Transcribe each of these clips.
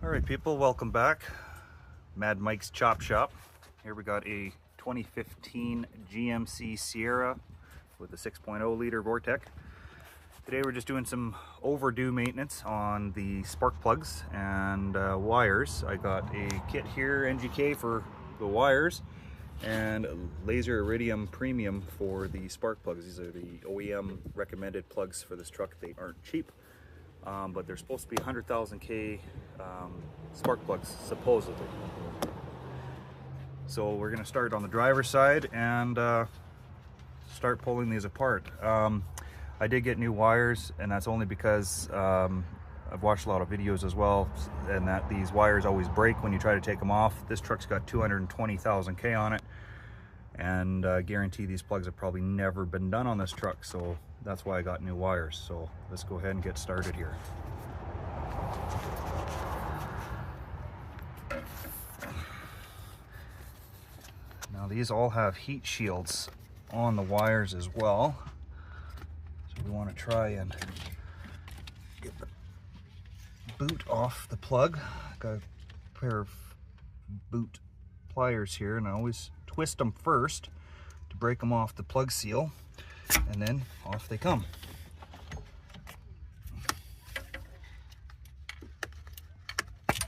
Alright people, welcome back. Mad Mike's Chop Shop. Here we got a 2015 GMC Sierra with a 6.0 liter Vortec. Today we're just doing some overdue maintenance on the spark plugs and wires. I got a kit here, NGK for the wires, and laser iridium premium for the spark plugs. These are the OEM recommended plugs for this truck. They aren't cheap. But they're supposed to be 100,000 K spark plugs, supposedly. So we're going to start on the driver's side and start pulling these apart. I did get new wires, and that's only because I've watched a lot of videos as well, and that these wires always break when you try to take them off. This truck's got 220,000 K on it, and I guarantee these plugs have probably never been done on this truck, so that's why I got new wires. So let's go ahead and get started here. Now these all have heat shields on the wires as well, so we want to try and get the boot off the plug. Got a pair of boot pliers here, and I always twist them first to break them off the plug seal, and then off they come.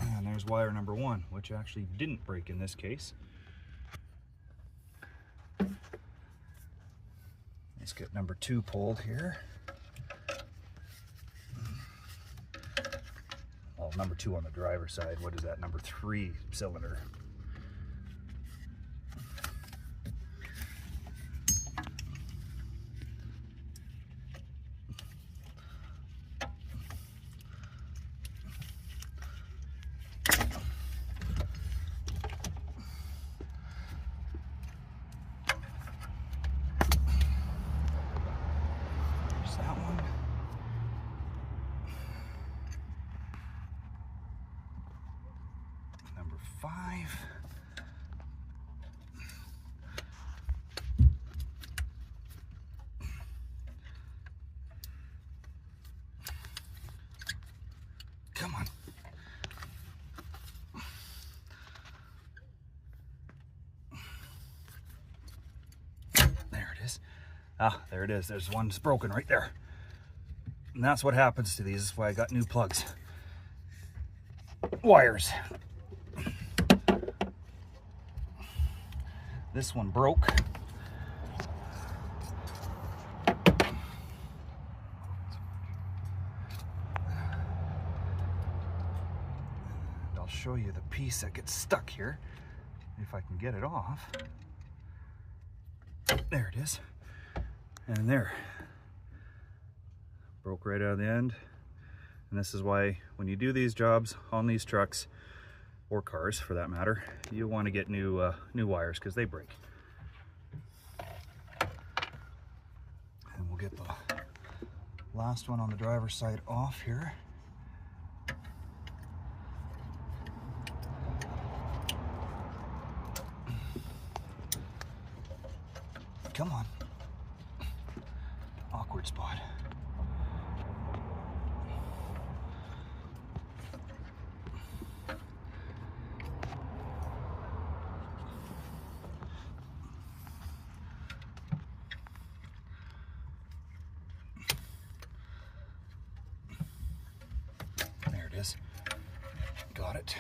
And there's wire number one, which actually didn't break in this case. Let's get number two pulled here. Well, number two on the driver's side. What is that? Number three cylinder. Five. Come on. There it is. Ah, there it is. There's one that's broken right there. And that's what happens to these. That's why I got new plugs. Wires. This one broke. And I'll show you the piece that gets stuck here, if I can get it off. There it is. And there. Broke right out of the end. And this is why when you do these jobs on these trucks, or cars for that matter, you want to get new wires, because they break. And we'll get the last one on the driver's side off here. Come on. Awkward spot. Got it.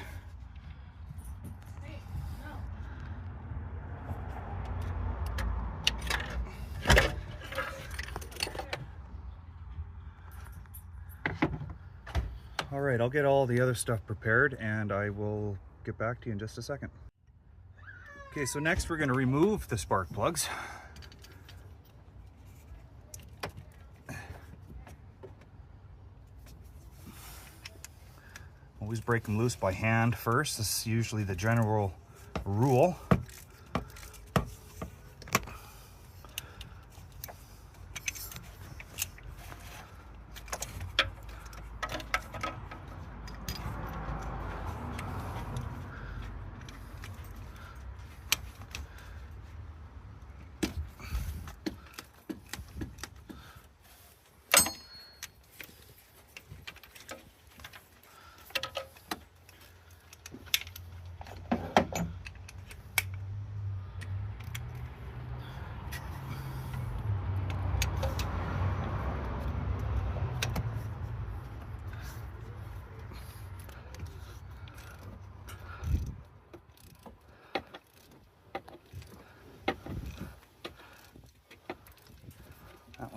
All right, I'll get all the other stuff prepared and I will get back to you in just a second. Okay, so next we're going to remove the spark plugs. Always break them loose by hand first. This is usually the general rule.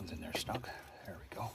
one's in there snug. There we go.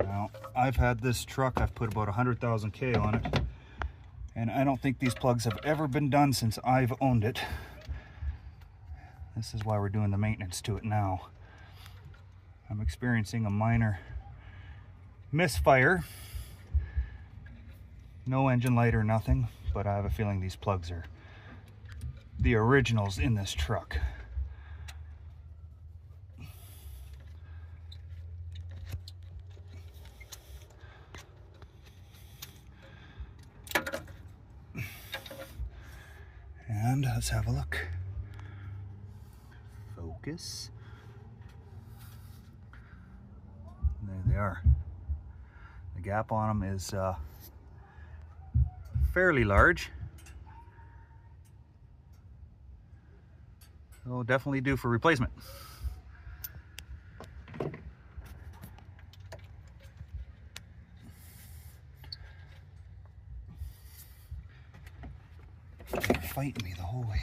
Now, I've had this truck, I've put about 100,000 K on it, and I don't think these plugs have ever been done since I've owned it. This is why we're doing the maintenance to it now. I'm experiencing a minor misfire. No engine light or nothing, but I have a feeling these plugs are the originals in this truck. And let's have a look. Focus. There they are. The gap on them is fairly large. So definitely due for replacement. Fighting me the whole way.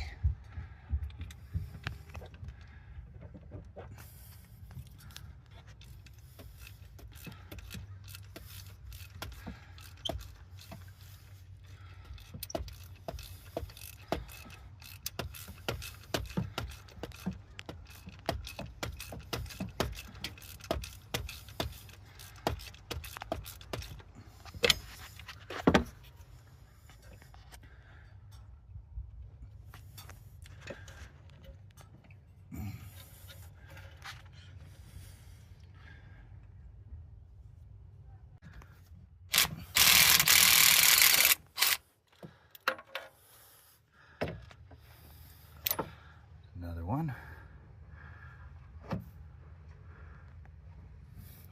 Another one.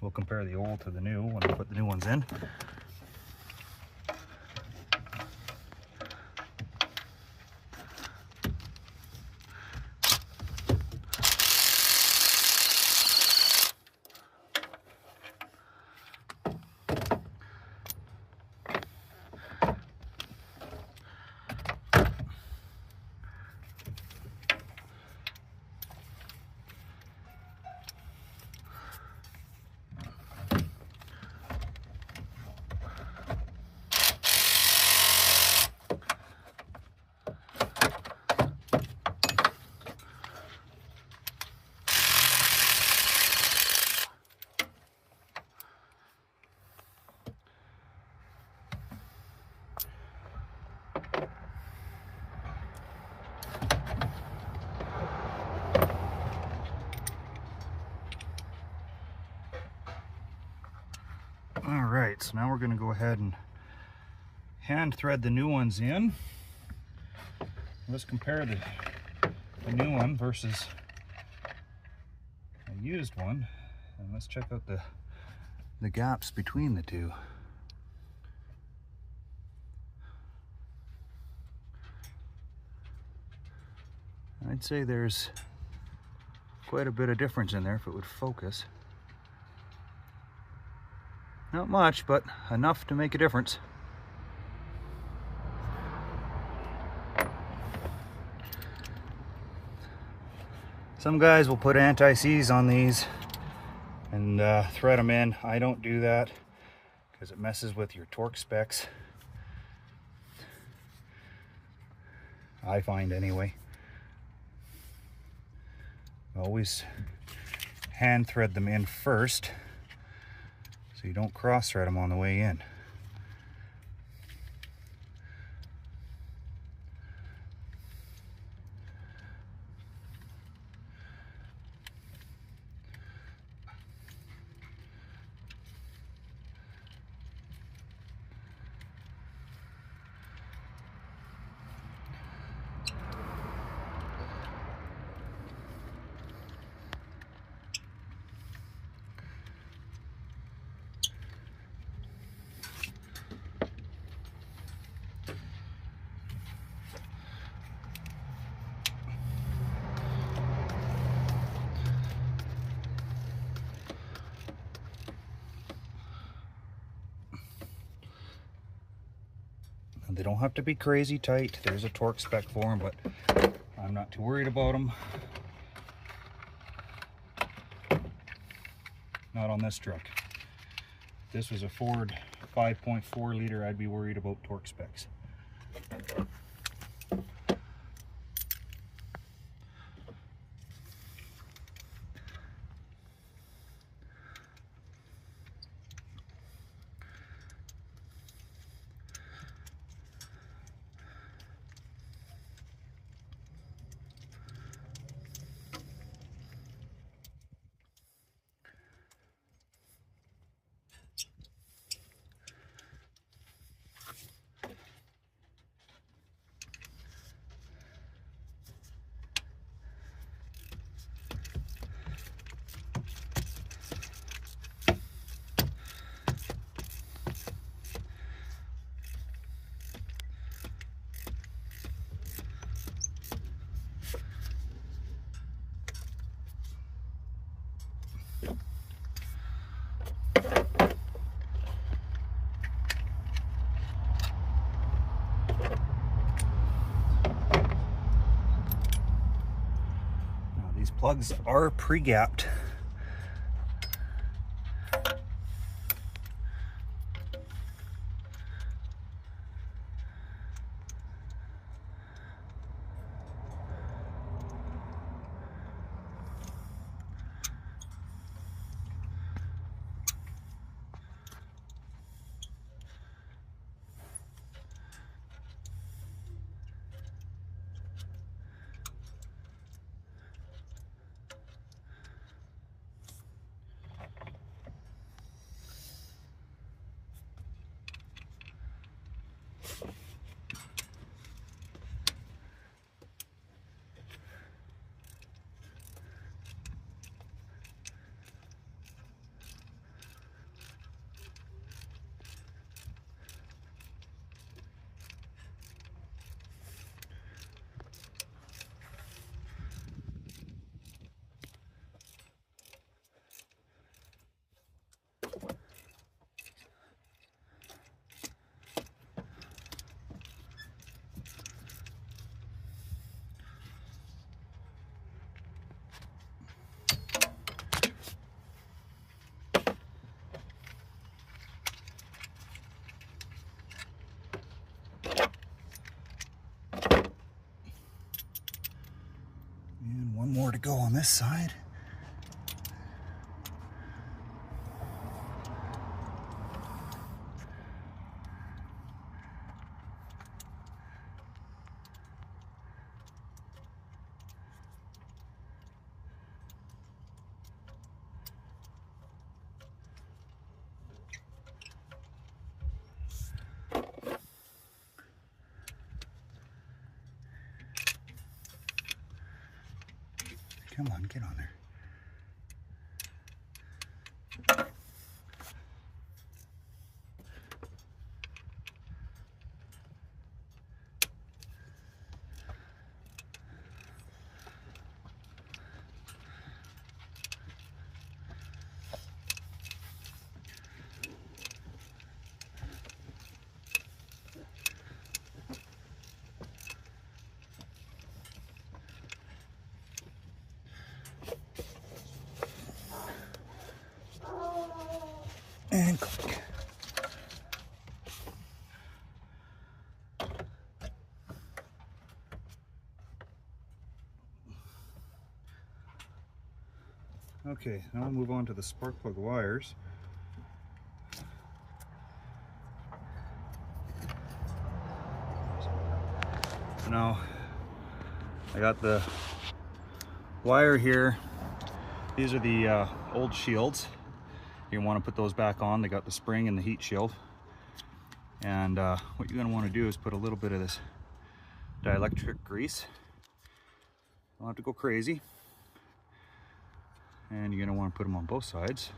We'll compare the old to the new when I put the new ones in. All right, so now we're going to go ahead and hand thread the new ones in. Let's compare the new one versus a used one, and let's check out the gaps between the two. I'd say there's quite a bit of difference in there if it would focus. Not much, but enough to make a difference. Some guys will put anti-seize on these and thread them in. I don't do that because it messes with your torque specs. I find anyway. Always hand thread them in first, so you don't cross thread them on the way in. They don't have to be crazy tight. There's a torque spec for them, but I'm not too worried about them. Not on this truck. If this was a Ford 5.4 liter, I'd be worried about torque specs. These plugs are pre-gapped. And one more to go on this side. Come on, get on there. And click. Okay, now we'll move on to the spark plug wires. Now, I got the wire here. These are the old shields. You want to put those back on. They got the spring and the heat shield. And what you're going to want to do is put a little bit of this dielectric grease. Don't have to go crazy. And you're going to want to put them on both sides.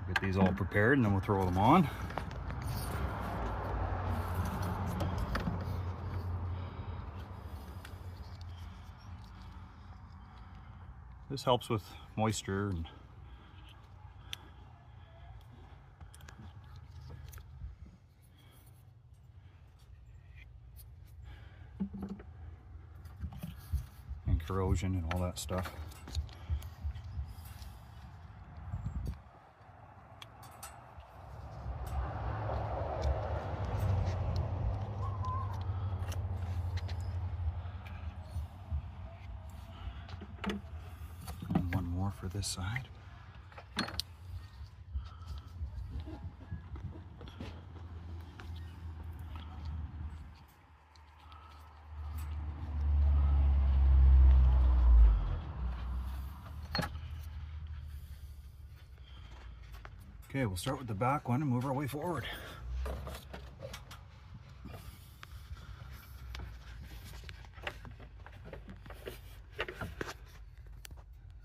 Get these all prepared and then we'll throw them on. This helps with moisture and corrosion and all that stuff. And one more for this side. Okay, we'll start with the back one and move our way forward.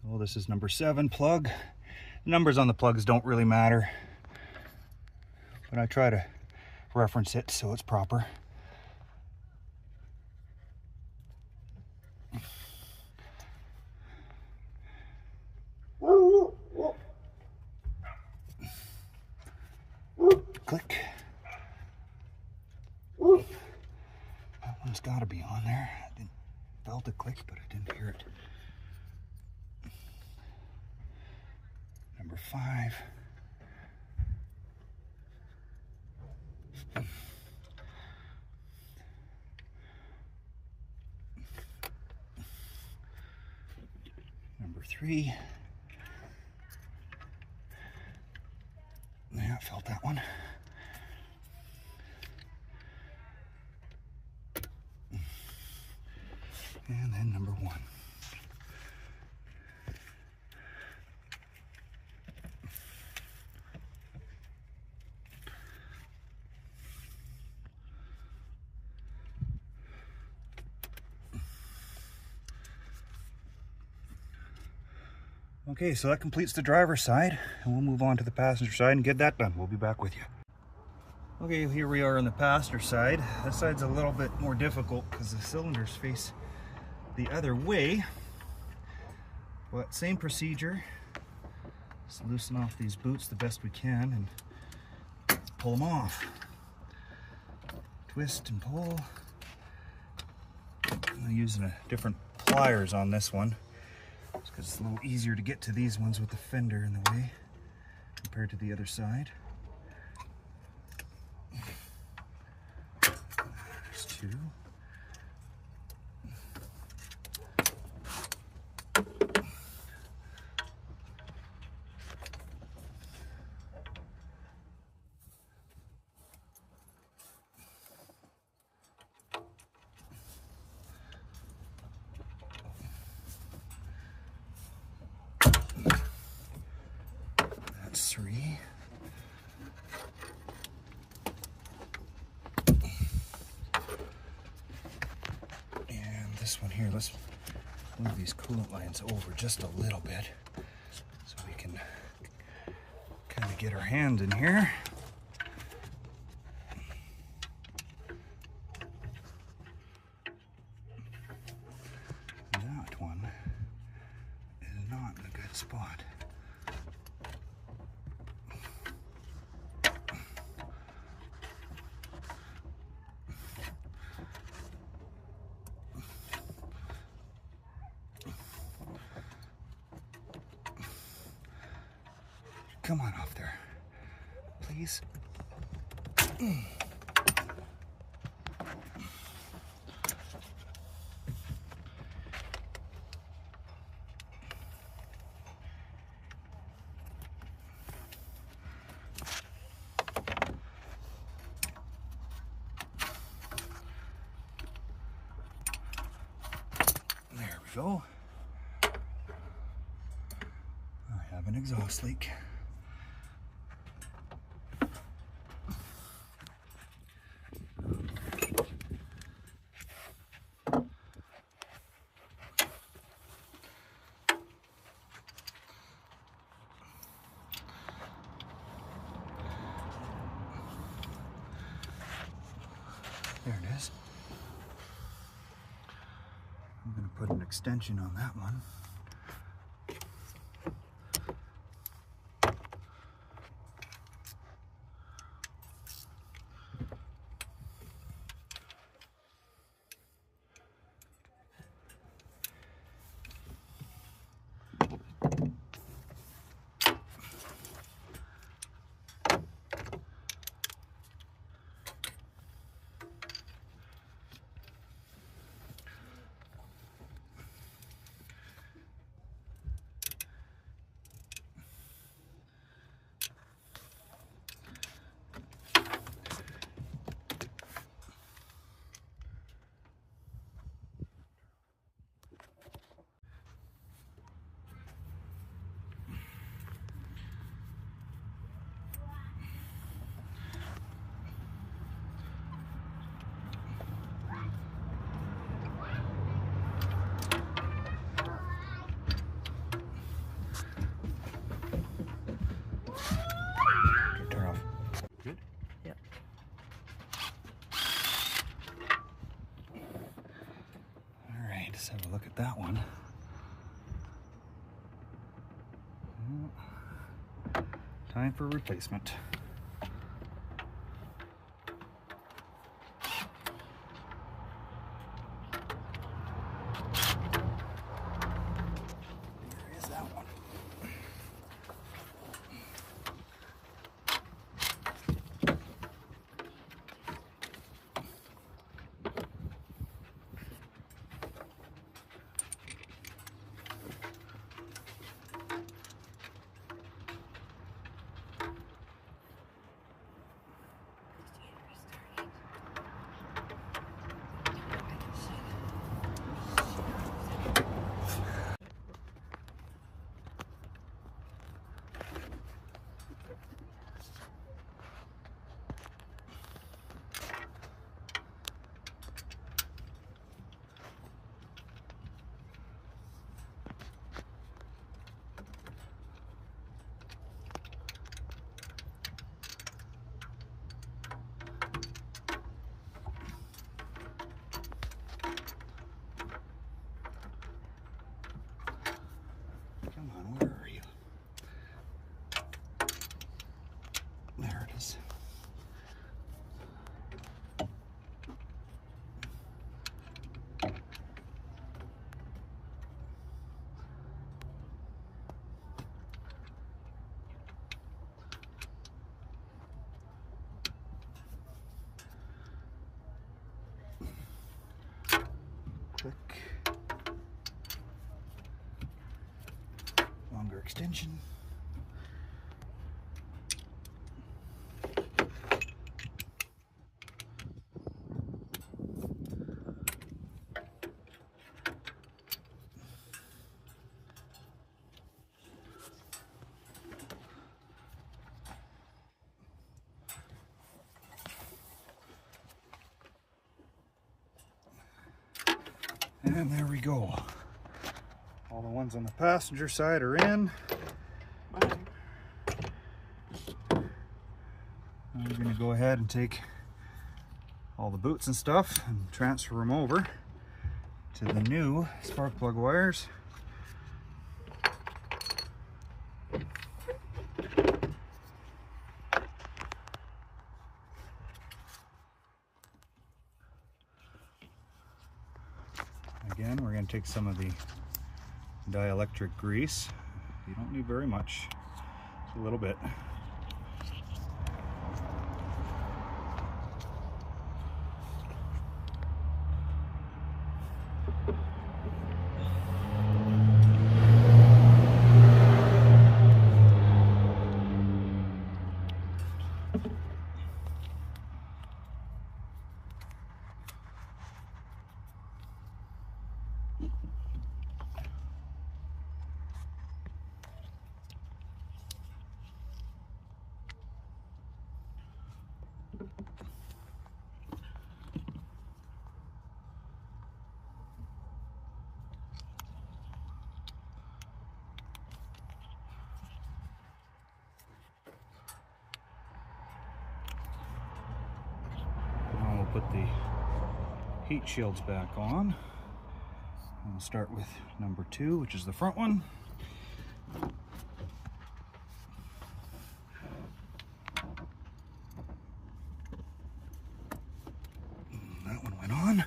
Well, this is number 7 plug. The numbers on the plugs don't really matter, but I try to reference it so it's proper. Click. That one's got to be on there. I felt it click, but I didn't hear it. Number 5. Number 3. Yeah, I felt that one. And then number 1. Okay, so that completes the driver's side, and we'll move on to the passenger side and get that done. We'll be back with you. Okay, here we are on the passenger side. This side's a little bit more difficult because the cylinders face the other way. But same procedure. Just loosen off these boots the best we can and pull them off. Twist and pull. I'm using a different pliers on this one, because it's a little easier to get to these ones with the fender in the way compared to the other side. There's 2. That's 3. And this one here, let's move these coolant lines over just a little bit so we can kind of get our hand in here. That one is not in a good spot. Come on off there, please. There we go. I have an exhaust leak. There it is. I'm going to put an extension on that one. look at that one. Time for replacement. There is that one. Come on, where are you? There it is. Click. Longer extension. And there we go. All the ones on the passenger side are in. Now we're going to go ahead and take all the boots and stuff and transfer them over to the new spark plug wires. Again, we're going to take some of the dielectric grease. You don't need very much, just a little bit. Put the heat shields back on. We'll start with number 2, which is the front one. That one went on.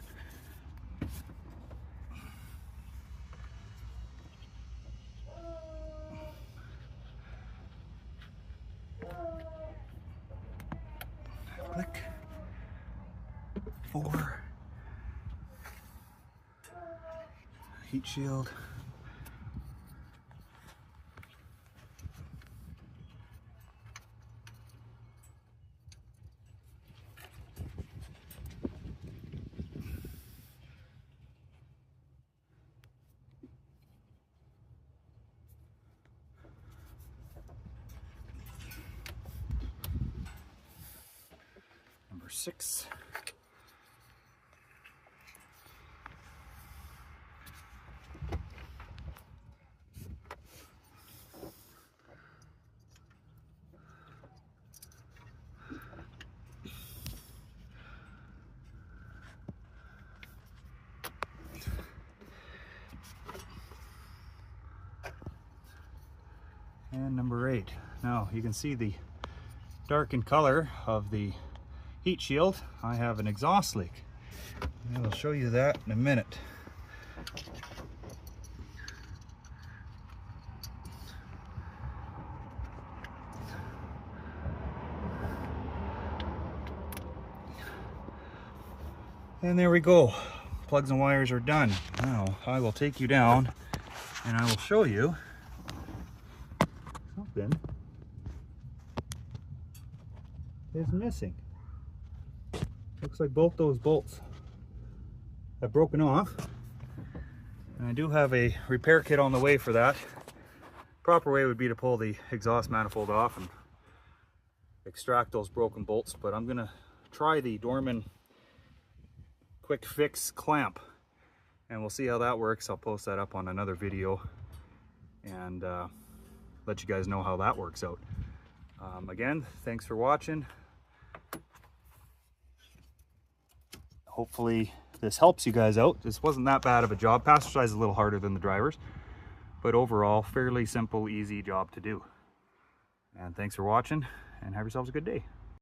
Click. 4. Heat shield. Number 6. and number 8. Now you can see the darkened color of the heat shield. I have an exhaust leak. I will show you that in a minute. And there we go. Plugs and wires are done. Now I will take you down and I will show you something is missing. Looks like both those bolts have broken off. And I do have a repair kit on the way for that. Proper way would be to pull the exhaust manifold off and extract those broken bolts, but I'm gonna try the Dorman quick fix clamp and we'll see how that works. I'll post that up on another video and let you guys know how that works out. Again, thanks for watching. Hopefully this helps you guys out. This wasn't that bad of a job. Passenger side is a little harder than the driver's, but overall fairly simple, easy job to do. And thanks for watching and have yourselves a good day.